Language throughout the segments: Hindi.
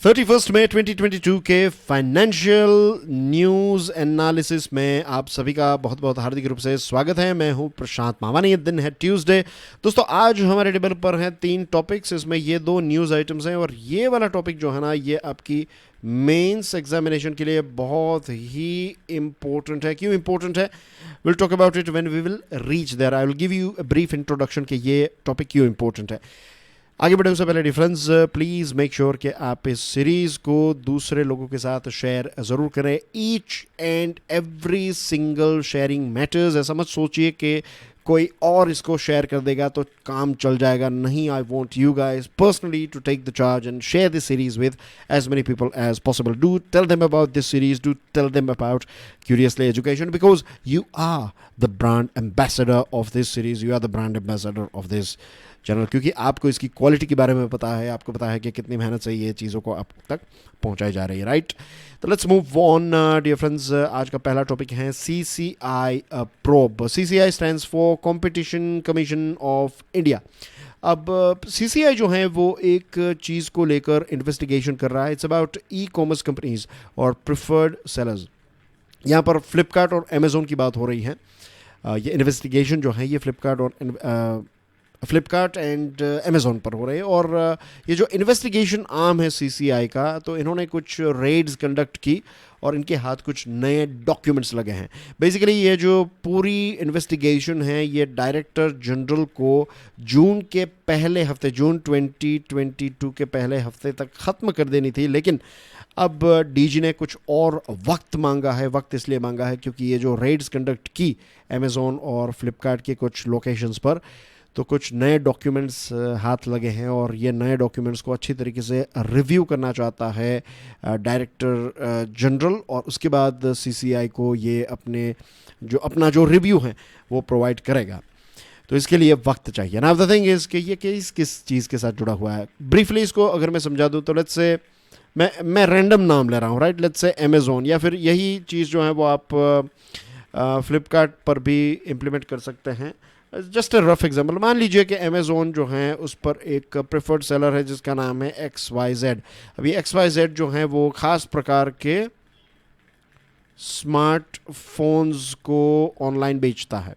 31 मई 2022 के फाइनेंशियल न्यूज़ एनालिसिस में आप सभी का बहुत बहुत हार्दिक रूप से स्वागत है। मैं हूं प्रशांत मावानी। ये दिन है ट्यूसडे। दोस्तों, आज हमारे टेबल पर हैं 3 टॉपिक्स। इसमें ये 2 न्यूज़ आइटम्स हैं और ये वाला टॉपिक जो है ना, ये आपकी मेंस एग्जामिनेशन के लिए बहुत ही इम्पोर्टेंट है। क्यों इम्पोर्टेंट है? Will talk about it when we will reach there. I will give you a brief introduction कि ये टॉपिक क्यों इम्पोर्टेंट है। आगे बढ़ने से पहले डिफरेंस, प्लीज़ मेक श्योर कि आप इस सीरीज़ को दूसरे लोगों के साथ शेयर ज़रूर करें। Each and every single sharing matters. ऐसा मत सोचिए कि कोई और इसको शेयर कर देगा तो काम चल जाएगा। नहीं, I want you guys personally to take the charge and share this series with as many people as possible. Do tell them about this series, do tell them about Curiously Education, because you are the brand ambassador of this series, you are the brand ambassador of this channel. क्योंकि आपको इसकी क्वालिटी के बारे में पता है, आपको पता है कि कितनी मेहनत से ये चीज़ों को आप तक पहुंचाई जा रही है, राइट? तो let's move on dear friends. आज का पहला टॉपिक है CCI probe. CCI stands for competition commission of India. अब CCI जो है वो एक चीज़ को लेकर इन्वेस्टिगेशन कर रहा है. It's about e commerce companies और प्रिफर्ड सेलर्स. यहाँ पर फ्लिपकार्ट और अमेज़ोन की बात हो रही है. ये इन्वेस्टिगेशन जो है ये फ्लिपकार्ट एंड अमेज़ोन पर हो रहे हैं. और ये जो इन्वेस्टिगेशन आर्म है CCI का, तो इन्होंने कुछ रेड्स कंडक्ट की और इनके हाथ कुछ नए डॉक्यूमेंट्स लगे हैं. बेसिकली ये जो पूरी इन्वेस्टिगेशन है ये डायरेक्टर जनरल को जून के पहले हफ्ते, जून 2022 के पहले हफ्ते तक ख़त्म कर देनी थी. लेकिन अब DG ने कुछ और वक्त मांगा है. वक्त इसलिए मांगा है क्योंकि ये जो रेड्स कंडक्ट की अमेज़ोन और फ्लिपकार्ट के कुछ लोकेशंस पर, तो कुछ नए डॉक्यूमेंट्स हाथ लगे हैं और ये नए डॉक्यूमेंट्स को अच्छी तरीके से रिव्यू करना चाहता है डायरेक्टर जनरल. और उसके बाद CCI को ये अपना जो रिव्यू है वो प्रोवाइड करेगा. तो इसके लिए वक्त चाहिए. नाउ द थिंग इज़ कि ये केस किस चीज़ के साथ जुड़ा हुआ है. ब्रीफली इसको अगर मैं समझा दूँ तो लेट्स से मैं रैंडम नाम ले रहा हूँ, राइट? लेट्स से अमेज़ोन, या फिर यही चीज़ जो है वो आप फ्लिपकार्ट पर भी इम्प्लीमेंट कर सकते हैं. जस्ट अ रफ एग्जाम्पल, मान लीजिए कि अमेज़ोन जो है उस पर एक प्रेफर्ड सेलर है जिसका नाम है XYZ. अभी XYZ जो है वो ख़ास प्रकार के स्मार्टफोन्स को ऑनलाइन बेचता है.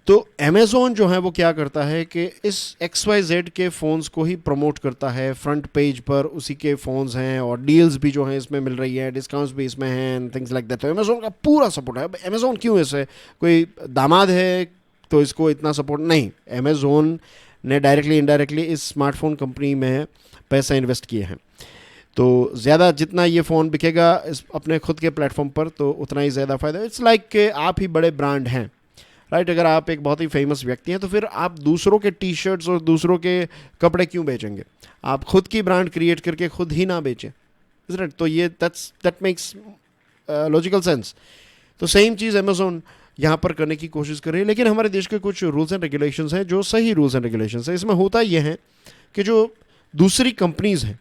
तो अमेज़ोन जो है वो क्या करता है कि इस XYZ के फ़ोन्स को ही प्रमोट करता है. फ्रंट पेज पर उसी के फ़ोन्स हैं और डील्स भी जो हैं इसमें मिल रही है, डिस्काउंट्स भी इसमें हैं एंड थिंग्स लाइक दैट. तो अमेज़ोन का पूरा सपोर्ट है. अब अमेज़ोन क्यों ऐसे, कोई दामाद है तो इसको इतना सपोर्ट नहीं. अमेज़ोन ने डायरेक्टली इनडायरेक्टली इस स्मार्टफोन कंपनी में पैसा इन्वेस्ट किए हैं. तो ज़्यादा जितना ये फ़ोन बिकेगा इस अपने खुद के प्लेटफॉर्म पर, तो उतना ही ज़्यादा फ़ायदा. इट्स लाइक कि आप ही बड़े ब्रांड हैं, राइट? अगर आप एक बहुत ही फेमस व्यक्ति हैं तो फिर आप दूसरों के टी शर्ट्स और दूसरों के कपड़े क्यों बेचेंगे? आप खुद की ब्रांड क्रिएट करके खुद ही ना बेचें, राइट? तो ये दैट मेक्स लॉजिकल सेंस. तो सेम चीज़ अमेज़ोन यहाँ पर करने की कोशिश कर रही है. लेकिन हमारे देश के कुछ रूल्स एंड रेगुलेशंस हैं जो सही रूल्स एंड रेगुलेशंस हैं. इसमें होता ये है कि जो दूसरी कंपनीज़ हैं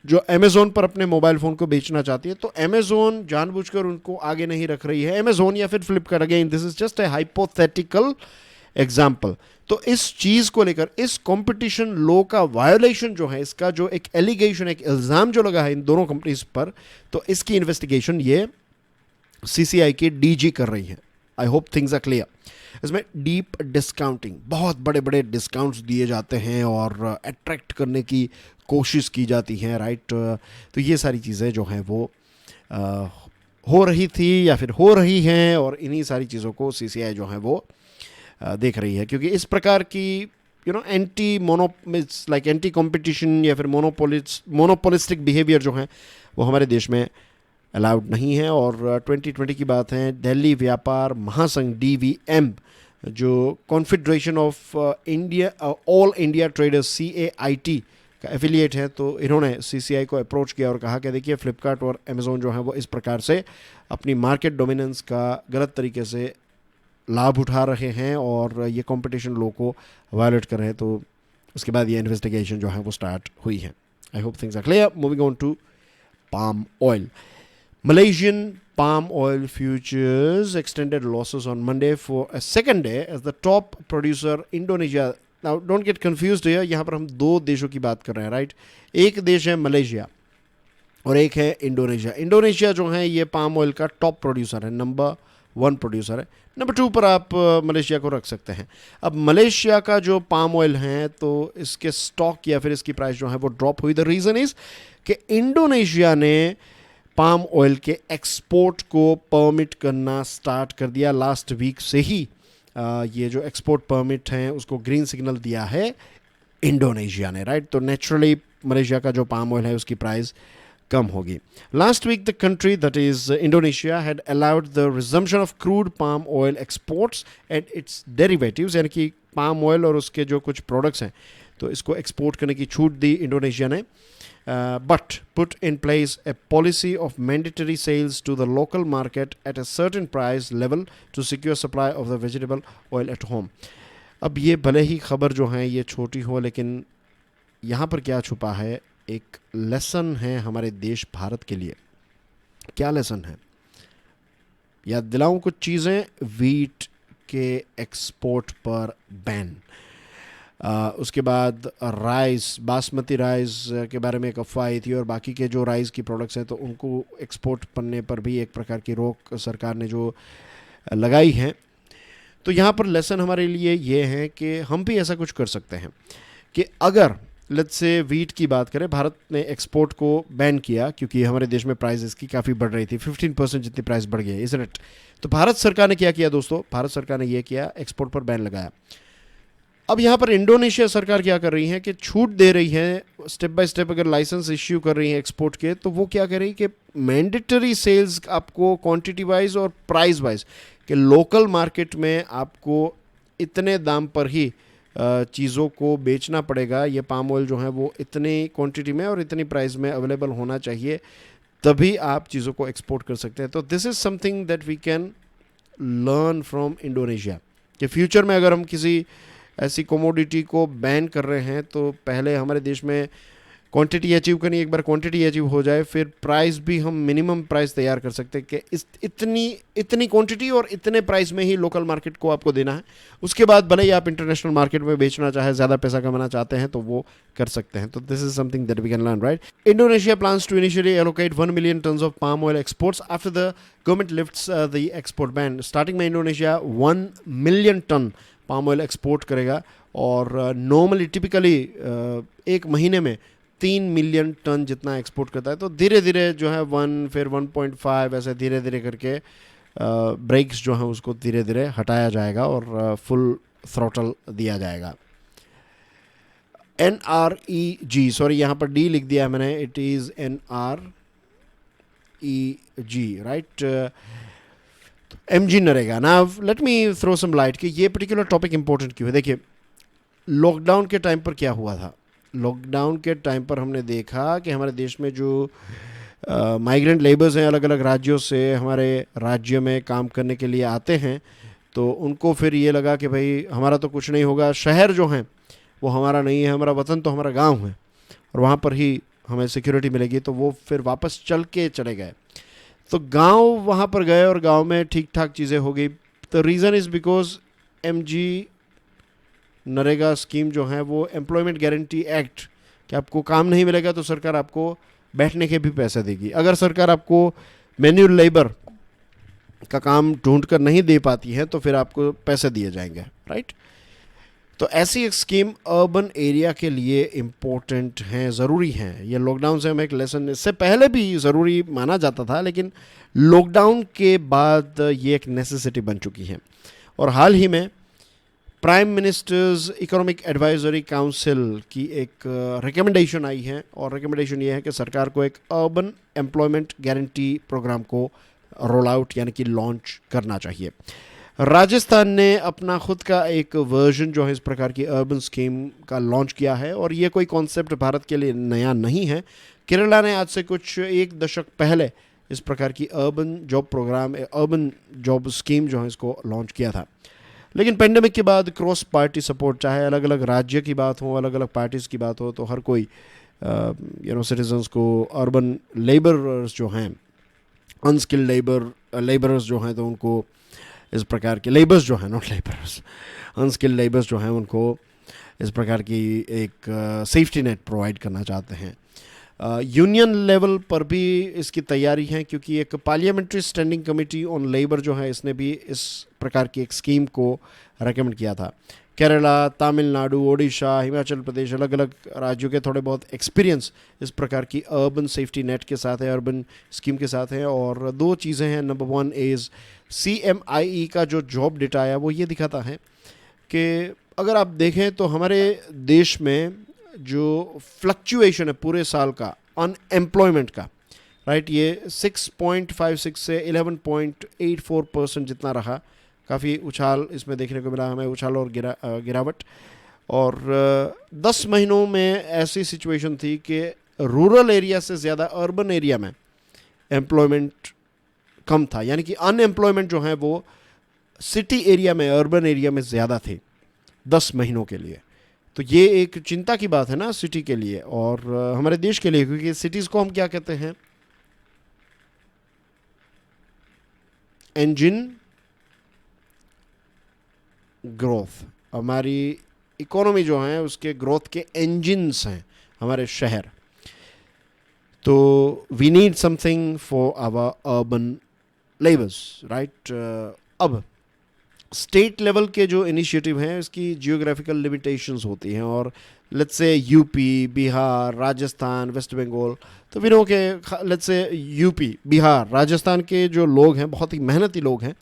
जो अमेज़ोन पर अपने मोबाइल फ़ोन को बेचना चाहती है, तो अमेज़ोन जानबूझकर उनको आगे नहीं रख रही है. अमेज़ोन या फिर Flipkart, again this is just a hypothetical example. तो इस चीज़ को लेकर, इस कंपटीशन लॉ का वायोलेशन जो है, इसका जो एक एलिगेशन, एक इल्ज़ाम जो लगा है इन दोनों कंपनीज पर, तो इसकी इन्वेस्टिगेशन ये CCI की DG कर रही है. I hope things are clear. इसमें डीप डिस्काउंटिंग, बहुत बड़े बड़े डिस्काउंट्स दिए जाते हैं और अट्रैक्ट करने की कोशिश की जाती है, राइट? तो ये सारी चीज़ें जो हैं वो हो रही थी या फिर हो रही हैं, और इन्हीं सारी चीज़ों को CCI जो है वो देख रही है. क्योंकि इस प्रकार की एंटी कॉम्पिटिशन या फिर मोनोपोलिस्टिक बिहेवियर जो है वो हमारे देश में अलाउड नहीं है. और 2020 की बात है, दिल्ली व्यापार महासंघ DVM, जो confederation of all India traders CAIT का एफिलिएट है, तो इन्होंने CCI को अप्रोच किया और कहा कि देखिए फ्लिपकार्ट और अमेज़ोन जो है वो इस प्रकार से अपनी मार्केट डोमिनेंस का गलत तरीके से लाभ उठा रहे हैं और ये कंपटीशन लॉ को वायलेट कर रहे हैं. तो उसके बाद ये इन्वेस्टिगेशन जो है वो स्टार्ट हुई है. I hope things are clear. Moving on to palm oil. Malaysian palm oil futures extended losses on Monday for a second day as the top producer Indonesia now don't get confused here, यहाँ पर हम दो देशों की बात कर रहे हैं, राइट. एक देश है मलेशिया और एक है इंडोनेशिया. इंडोनेशिया जो है ये पाम ऑयल का टॉप प्रोड्यूसर है, नंबर 1 प्रोड्यूसर है. नंबर 2 पर आप मलेशिया को रख सकते हैं. अब मलेशिया का जो पाम ऑयल है तो इसके स्टॉक या फिर इसकी प्राइस जो है वो ड्रॉप हुई. द रीज़न इज़ कि इंडोनेशिया ने पाम ऑयल के एक्सपोर्ट को परमिट करना स्टार्ट कर दिया. लास्ट वीक से ही ये जो एक्सपोर्ट परमिट हैं उसको ग्रीन सिग्नल दिया है इंडोनेशिया ने, राइट. तो नेचुरली मलेशिया का जो पाम ऑयल है उसकी प्राइस कम होगी. Last week the country that is Indonesia had allowed the resumption of crude palm oil exports and its derivatives, यानी कि पाम ऑयल और उसके जो कुछ प्रोडक्ट्स हैं तो इसको एक्सपोर्ट करने की छूट दी इंडोनेशिया ने. But put in place a policy of mandatory sales to the local market at a certain price level to secure supply of the vegetable oil at home. अब ये भले ही खबर जो है ये छोटी हो, लेकिन यहाँ पर क्या छुपा है, एक लेसन है हमारे देश भारत के लिए. क्या लेसन है? याद दिलाऊं कुछ चीज़ें. वीट के एक्सपोर्ट पर बैन, उसके बाद राइस, बासमती राइस के बारे में एक अफवाह आई थी और बाकी के जो राइस की प्रोडक्ट्स हैं तो उनको एक्सपोर्ट करने पर भी एक प्रकार की रोक सरकार ने जो लगाई है. तो यहाँ पर लेसन हमारे लिए ये है कि हम भी ऐसा कुछ कर सकते हैं कि अगर लेट्स से वीट की बात करें, भारत ने एक्सपोर्ट को बैन किया क्योंकि हमारे देश में प्राइस इसकी काफ़ी बढ़ रही थी, 15% जितनी प्राइस बढ़ गई है, इज़ इट. तो भारत सरकार ने क्या किया दोस्तों, भारत सरकार ने ये किया, एक्सपोर्ट पर बैन लगाया. अब यहाँ पर इंडोनेशिया सरकार क्या कर रही है कि छूट दे रही है स्टेप बाय स्टेप. अगर लाइसेंस इश्यू कर रही है एक्सपोर्ट के तो वो क्या कर रही है कि मैंडेटरी सेल्स आपको क्वांटिटी वाइज और प्राइस वाइज कि लोकल मार्केट में आपको इतने दाम पर ही चीज़ों को बेचना पड़ेगा. ये पाम ऑयल जो है वो इतनी क्वांटिटी में और इतनी प्राइस में अवेलेबल होना चाहिए, तभी आप चीज़ों को एक्सपोर्ट कर सकते हैं. तो this is something that we can learn from Indonesia कि फ्यूचर में अगर हम किसी ऐसी कोमोडिटी को बैन कर रहे हैं तो पहले हमारे देश में क्वांटिटी अचीव करनी, एक बार क्वांटिटी अचीव हो जाए फिर प्राइस भी हम मिनिमम प्राइस तैयार कर सकते हैं कि इतनी क्वांटिटी और इतने प्राइस में ही लोकल मार्केट को आपको देना है. उसके बाद भले ही आप इंटरनेशनल मार्केट में बेचना चाहे, ज़्यादा पैसा कमाना चाहते हैं तो वो कर सकते हैं. तो this is something that we can learn, right. Indonesia plans to initially allocate 1 million tons of palm oil exports after the government lifts the export ban. Starting में Indonesia 1 million ton palm oil export करेगा और नॉर्मली टिपिकली एक महीने में 3 मिलियन टन जितना एक्सपोर्ट करता है. तो धीरे धीरे जो है 1 फिर 1.5 ऐसे धीरे धीरे करके ब्रेक्स जो हैं उसको धीरे धीरे हटाया जाएगा और फुल थ्रॉटल दिया जाएगा. NREG, सॉरी यहाँ पर डी लिख दिया मैंने, it is NREG, right. MG NREGA. Now let me throw some light कि ये पर्टिकुलर टॉपिक इंपॉर्टेंट क्यों है. देखिए, लॉकडाउन के टाइम पर क्या हुआ था. लॉकडाउन के टाइम पर हमने देखा कि हमारे देश में जो माइग्रेंट लेबर्स हैं अलग अलग राज्यों से हमारे राज्य में काम करने के लिए आते हैं, तो उनको फिर ये लगा कि भाई हमारा तो कुछ नहीं होगा, शहर जो हैं वो हमारा नहीं है, हमारा वतन तो हमारा गांव है और वहाँ पर ही हमें सिक्योरिटी मिलेगी. तो वो फिर वापस चल के चले गए. तो गांव वहाँ पर गए और गांव में ठीक ठाक चीज़ें हो गई. तो reason is because MG NREGA scheme जो है वो एम्प्लॉयमेंट गारंटी एक्ट, कि आपको काम नहीं मिलेगा तो सरकार आपको बैठने के भी पैसे देगी. अगर सरकार आपको मैन्युअल लेबर का काम ढूंढ कर नहीं दे पाती है तो फिर आपको पैसे दिए जाएंगे, राइट. तो ऐसी एक स्कीम अर्बन एरिया के लिए इम्पोर्टेंट हैं, ज़रूरी हैं. ये लॉकडाउन से हमें एक लेसन, इससे पहले भी ज़रूरी माना जाता था लेकिन लॉकडाउन के बाद ये एक नेसेसिटी बन चुकी है. और हाल ही में prime ministers economic advisory council की एक रिकमेंडेशन आई है और रिकमेंडेशन ये है कि सरकार को एक अर्बन एम्प्लॉयमेंट गारंटी प्रोग्राम को रोल आउट यानी कि लॉन्च करना चाहिए. राजस्थान ने अपना खुद का एक वर्जन जो है इस प्रकार की अर्बन स्कीम का लॉन्च किया है और ये कोई कॉन्सेप्ट भारत के लिए नया नहीं है. केरला ने आज से कुछ 1 दशक पहले इस प्रकार की urban job programme, urban job scheme जो है इसको लॉन्च किया था. लेकिन पेंडेमिक के बाद क्रॉस पार्टी सपोर्ट, चाहे अलग अलग राज्य की बात हो, अलग अलग पार्टीज़ की बात हो, तो हर कोई सिटीजन्स को अर्बन लेबरर्स जो हैं, अनस्किल्ड लेबरर्स जो हैं, तो उनको इस प्रकार के लेबर्स जो हैं, नॉट लेबरर्स, अनस्किल्ड लेबर्स जो हैं उनको इस प्रकार की एक सेफ्टी नेट प्रोवाइड करना चाहते हैं। यूनियन लेवल पर भी इसकी तैयारी है, क्योंकि एक parliamentary standing committee on labour जो है इसने भी इस प्रकार की एक स्कीम को रेकमेंड किया था। केरला, तमिलनाडु, ओडिशा, हिमाचल प्रदेश, अलग अलग राज्यों के थोड़े बहुत एक्सपीरियंस इस प्रकार की अर्बन सेफ्टी नेट के साथ है, अर्बन स्कीम के साथ है। और दो चीज़ें हैं। नंबर वन इज़ CMIE का जो जॉब डेटा आया वो ये दिखाता है कि अगर आप देखें तो हमारे देश में जो फ्लक्चुएशन है पूरे साल का अनएम्प्लॉयमेंट का, राइट, ये 6.56 से 11.84% जितना रहा। काफ़ी उछाल इसमें देखने को मिला हमें, उछाल और गिरावट। और 10 महीनों में ऐसी सिचुएशन थी कि रूरल एरिया से ज़्यादा अर्बन एरिया में एम्प्लॉयमेंट कम था, यानी कि अनएम्प्लॉयमेंट जो है वो सिटी एरिया में, अर्बन एरिया में ज़्यादा थे 10 महीनों के लिए। तो ये एक चिंता की बात है ना सिटी के लिए और हमारे देश के लिए, क्योंकि सिटीज़ को हम क्या कहते हैं, इंजन ग्रोथ। हमारी इकोनॉमी जो है उसके ग्रोथ के इंजन्स हैं हमारे शहर। तो we need something for our urban labours, right. अब स्टेट लेवल के जो इनिशिएटिव हैं इसकी जियोग्राफिकल लिमिटेशंस होती हैं, और let's say UP, Bihar, Rajasthan, West Bengal, तो वी नो के let's say UP, Bihar, Rajasthan के जो लोग हैं बहुत ही मेहनती लोग हैं,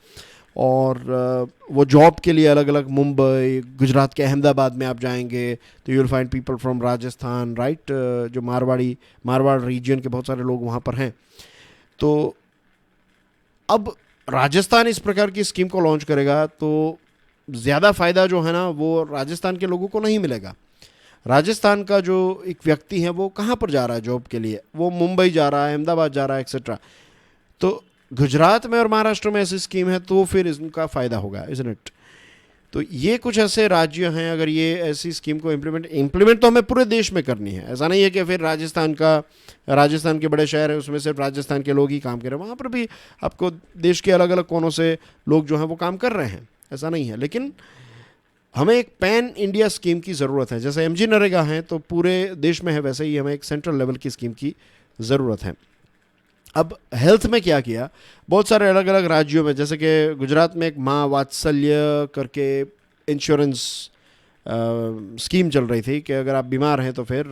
और वो जॉब के लिए अलग अलग मुंबई, गुजरात के अहमदाबाद में आप जाएंगे तो you will find people from Rajasthan, right, जो मारवाड़ रीजन के बहुत सारे लोग वहाँ पर हैं। तो अब राजस्थान इस प्रकार की स्कीम को लॉन्च करेगा तो ज़्यादा फ़ायदा जो है ना वो राजस्थान के लोगों को नहीं मिलेगा। राजस्थान का जो एक व्यक्ति है वो कहाँ पर जा रहा है जॉब के लिए, वो मुंबई जा रहा है, अहमदाबाद जा रहा है, एक्सेट्रा। तो गुजरात में और महाराष्ट्र में ऐसी स्कीम है तो फिर इसका फ़ायदा होगा, इज़न्ट इट। तो ये कुछ ऐसे राज्य हैं, अगर ये ऐसी स्कीम को इम्प्लीमेंट तो हमें पूरे देश में करनी है। ऐसा नहीं है कि फिर राजस्थान के बड़े शहर है उसमें सिर्फ राजस्थान के लोग ही काम कर रहे हैं, वहाँ पर भी आपको देश के अलग अलग कोनों से लोग जो हैं वो काम कर रहे हैं, ऐसा नहीं है। लेकिन हमें एक पैन इंडिया स्कीम की ज़रूरत है। जैसे MG नरेगा है तो पूरे देश में है, वैसे ही हमें एक सेंट्रल लेवल की स्कीम की ज़रूरत है। अब हेल्थ में क्या किया, बहुत सारे अलग अलग राज्यों में, जैसे कि गुजरात में एक माँ वात्सल्य करके इंश्योरेंस स्कीम चल रही थी कि अगर आप बीमार हैं तो फिर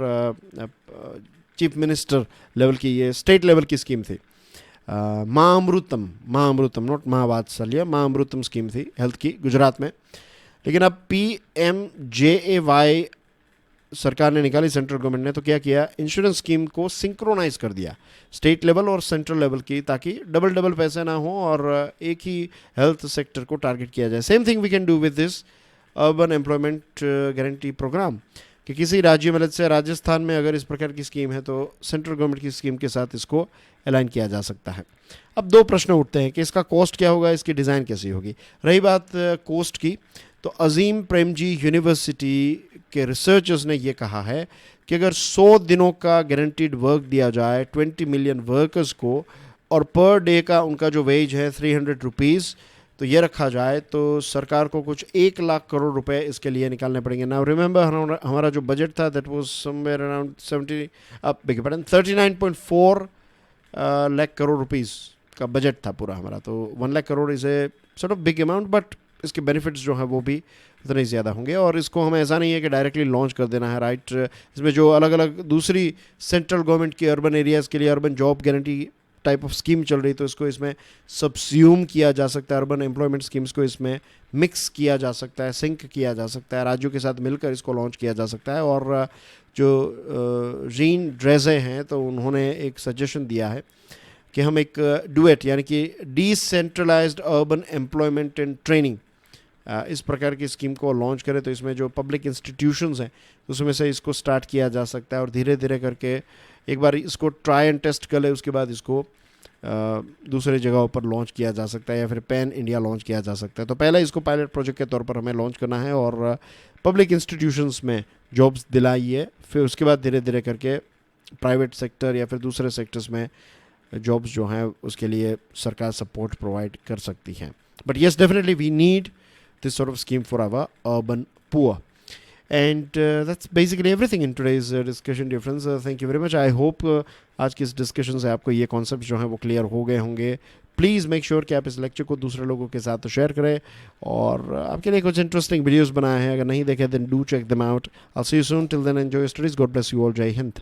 चीफ मिनिस्टर लेवल की, ये स्टेट लेवल की स्कीम थी। माँ अमृतम नॉट माँ वात्सल्य, माँ अमृतम स्कीम थी हेल्थ की गुजरात में। लेकिन अब PMJAY सरकार ने निकाली, सेंट्रल गवर्नमेंट ने, तो क्या किया, इंश्योरेंस स्कीम को सिंक्रोनाइज कर दिया स्टेट लेवल और सेंट्रल लेवल की, ताकि डबल पैसे ना हो और एक ही हेल्थ सेक्टर को टारगेट किया जाए। Same thing we can do with this urban employment guarantee programme, कि किसी राज्य में, जैसे राजस्थान में अगर इस प्रकार की स्कीम है तो सेंट्रल गवर्नमेंट की स्कीम के साथ इसको अलाइन किया जा सकता है। अब दो प्रश्न उठते हैं कि इसका कॉस्ट क्या होगा, इसकी डिज़ाइन कैसी होगी। रही बात कॉस्ट की, तो अजीम प्रेमजी यूनिवर्सिटी के रिसर्चर्स ने ये कहा है कि अगर 100 दिनों का गारंटीड वर्क दिया जाए 20 मिलियन वर्कर्स को, और पर डे का उनका जो वेज है 300 रुपीज़, तो ये रखा जाए तो सरकार को कुछ 1 लाख करोड़ रुपए इसके लिए निकालने पड़ेंगे। नाउ रिमेंबर हमारा जो बजट था that was somewhere around 39.4 lakh crore rupees का बजट था पूरा हमारा। तो 1 lakh crore is a sort of big amount, but इसके बेनिफिट्स जो हैं वो भी उतने ही ज़्यादा होंगे। और इसको हमें ऐसा नहीं है कि डायरेक्टली लॉन्च कर देना है, राइट। इसमें जो अलग अलग दूसरी सेंट्रल गवर्नमेंट की अर्बन एरियाज़ के लिए urban job guarantee type of scheme चल रही, तो इसको इसमें सब्स्यूम किया जा सकता है, अर्बन एम्प्लॉयमेंट स्कीम्स को इसमें मिक्स किया जा सकता है, सिंक किया जा सकता है, राज्यों के साथ मिलकर इसको लॉन्च किया जा सकता है। और जो जीन ड्रेजे हैं तो उन्होंने एक सजेशन दिया है कि हम एक डुएट, यानी कि decentralised urban employment and training, इस प्रकार की स्कीम को लॉन्च करें। तो इसमें जो पब्लिक इंस्टीट्यूशंस हैं उसमें से इसको स्टार्ट किया जा सकता है, और धीरे धीरे करके एक बार इसको ट्राई एंड टेस्ट कर ले, उसके बाद इसको दूसरे जगहों पर लॉन्च किया जा सकता है, या फिर पैन इंडिया लॉन्च किया जा सकता है। तो पहले इसको पायलट प्रोजेक्ट के तौर पर हमें लॉन्च करना है और पब्लिक इंस्टीट्यूशंस में जॉब्स दिलाइए, फिर उसके बाद धीरे धीरे करके प्राइवेट सेक्टर या फिर दूसरे सेक्टर्स में जॉब्स जो हैं उसके लिए सरकार सपोर्ट प्रोवाइड कर सकती हैं। But yes, definitely we need this sort of scheme for our urban poor. And that's basically everything in today's discussion difference. Thank you very much. I hope आज की इस डिस्कशन से आपको ये कॉन्सेप्ट जो है वो क्लियर हो गए होंगे. प्लीज़ मेक श्योर कि आप इस लेक्चर को दूसरे लोगों के साथ तो शेयर करें, और आपके लिए कुछ इंटरेस्टिंग वीडियोस बनाए हैं. अगर नहीं देखे then do check them out. I see you soon. Till then enjoy your studies. God bless you all. जय हिंद.